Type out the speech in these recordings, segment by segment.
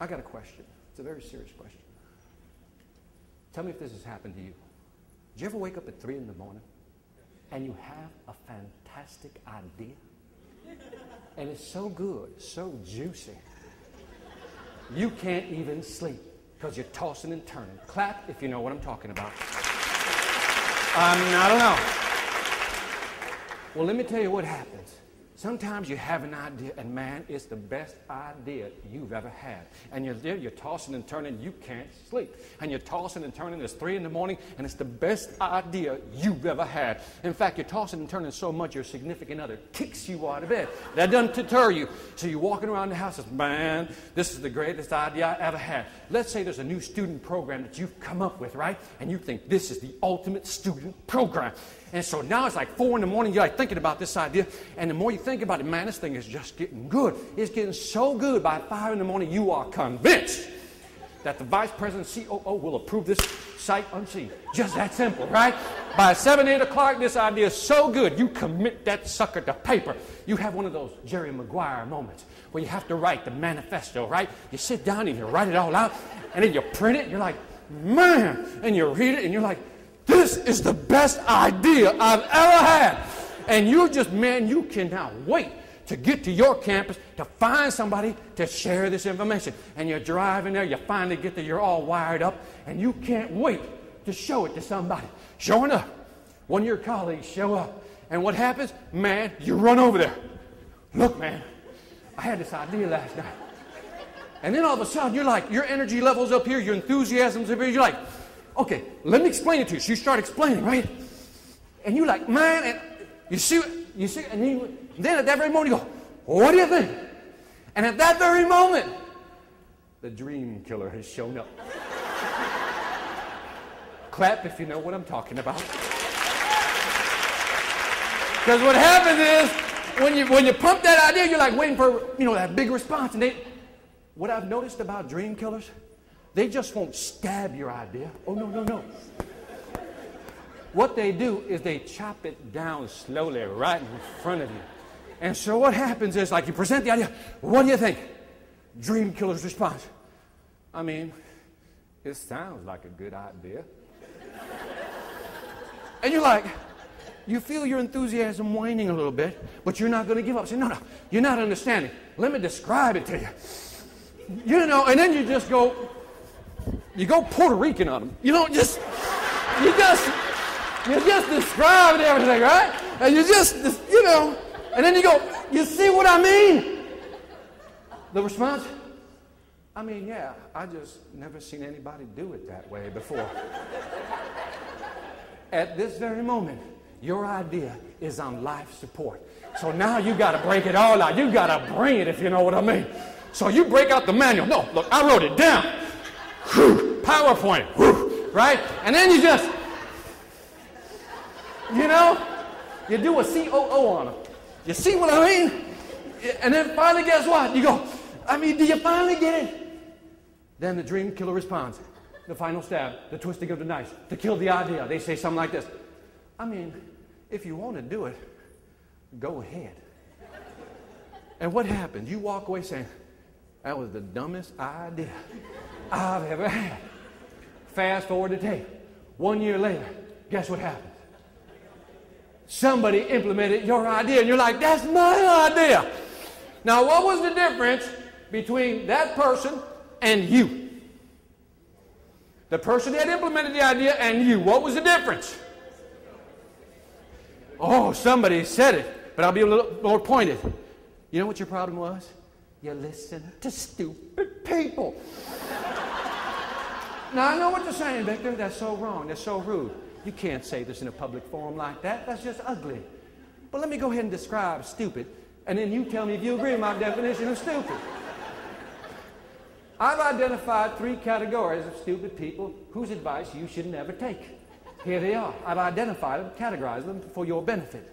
I got a question. It's a very serious question. Tell me if this has happened to you. Did you ever wake up at 3 in the morning and you have a fantastic idea? And it's so good, so juicy, you can't even sleep because you're tossing and turning. Clap if you know what I'm talking about. I don't know. Well, let me tell you what happens. Sometimes you have an idea, and man, it's the best idea you've ever had. And you're there, you're tossing and turning, you can't sleep. And you're tossing and turning, it's 3 in the morning, and it's the best idea you've ever had. In fact, you're tossing and turning so much your significant other kicks you out of bed. That doesn't deter you. So you're walking around the house and says, man, this is the greatest idea I ever had. Let's say there's a new student program that you've come up with, right? And you think this is the ultimate student program. And so now it's like 4 in the morning, you're like thinking about this idea, and the more you think about it, man, this thing is just getting good. It's getting so good by 5 in the morning, you are convinced that the vice president, COO, will approve this sight unseen. Just that simple, right? By 7, 8 o'clock, this idea is so good, you commit that sucker to paper. You have one of those Jerry Maguire moments where you have to write the manifesto, right? You sit down and you write it all out, and then you print it, and you're like, man, and you read it, and you're like, this is the best idea I've ever had. And you just, man, you cannot wait to get to your campus to find somebody to share this information. And you're driving there, you finally get there, you're all wired up, and you can't wait to show it to somebody. Showing up. One of your colleagues show up. And what happens? Man, you run over there. Look, man, I had this idea last night. And then all of a sudden, you're like, your energy level's up here, your enthusiasm's up here, you're like, okay, let me explain it to you. So you start explaining, right? And you're like, man, and you see, and then at that very moment you go, what do you think? And at that very moment, the dream killer has shown up. Clap if you know what I'm talking about. Because what happens is, when you pump that idea, you're like waiting for, that big response. And what I've noticed about dream killers, they just won't stab your idea. Oh, no. What they do is they chop it down slowly right in front of you. And so what happens is, like, you present the idea, what do you think? Dream killer's response. I mean, it sounds like a good idea. And you're like, you feel your enthusiasm waning a little bit, but you're not going to give up. Say, no, you're not understanding. Let me describe it to you. And then you just go Puerto Rican on them. You just describe everything, right? And and then you go, you see what I mean? The response, I mean, yeah, I just never seen anybody do it that way before. At this very moment, your idea is on life support. So now you got to break it all out. You got to bring it, if you know what I mean. So you break out the manual. No, look, I wrote it down. Whew, PowerPoint, whew, right? And then you just, you do a COO on them. You see what I mean? And then finally, guess what? You go, do you finally get it? Then the dream killer responds. The final stab, the twisting of the knife, to kill the idea. They say something like this. If you want to do it, go ahead. And what happens? You walk away saying, that was the dumbest idea I've ever had. Fast forward the tape. 1 year later, guess what happens? Somebody implemented your idea, and you're like, that's my idea. Now, what was the difference between that person and you? The person that implemented the idea and you. What was the difference? Oh, somebody said it, but I'll be a little more pointed. You know what your problem was? You listen to stupid people. Now, I know what you're saying, Victor. That's so wrong. That's so rude. You can't say this in a public forum like that. That's just ugly. But let me go ahead and describe stupid, and then you tell me if you agree with my definition of stupid. I've identified 3 categories of stupid people whose advice you should never take. Here they are. I've identified them, categorized them for your benefit.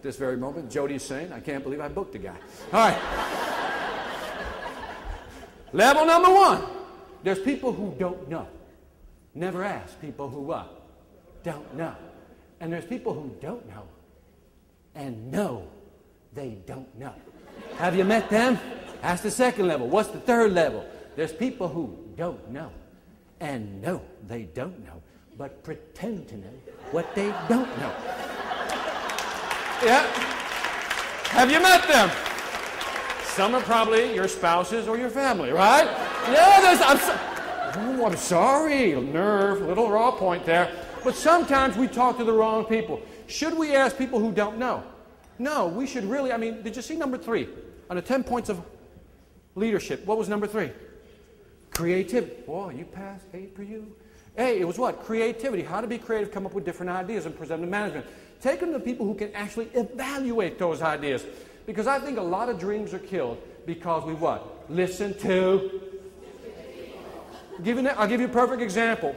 This very moment, Jody's saying, I can't believe I booked the guy. All right. Level number 1. There's people who don't know. Never ask people who don't know. And there's people who don't know. and no, they don't know. Have you met them? That's the second level. What's the third level? There's people who don't know and no, they don't know, but pretend to know what they don't know. Yeah. Have you met them? Some are probably your spouses or your family, right? Yeah, I'm sorry. Nerve, little raw point there. But sometimes we talk to the wrong people. Should we ask people who don't know? No, we should really, did you see number 3? On the 10 points of leadership, what was number 3? Creativity. Boy, you passed. A for you. A, it was what? Creativity. How to be creative, come up with different ideas and present them to management. Take them to people who can actually evaluate those ideas. Because I think a lot of dreams are killed because we what? Listen to. I'll give you a perfect example.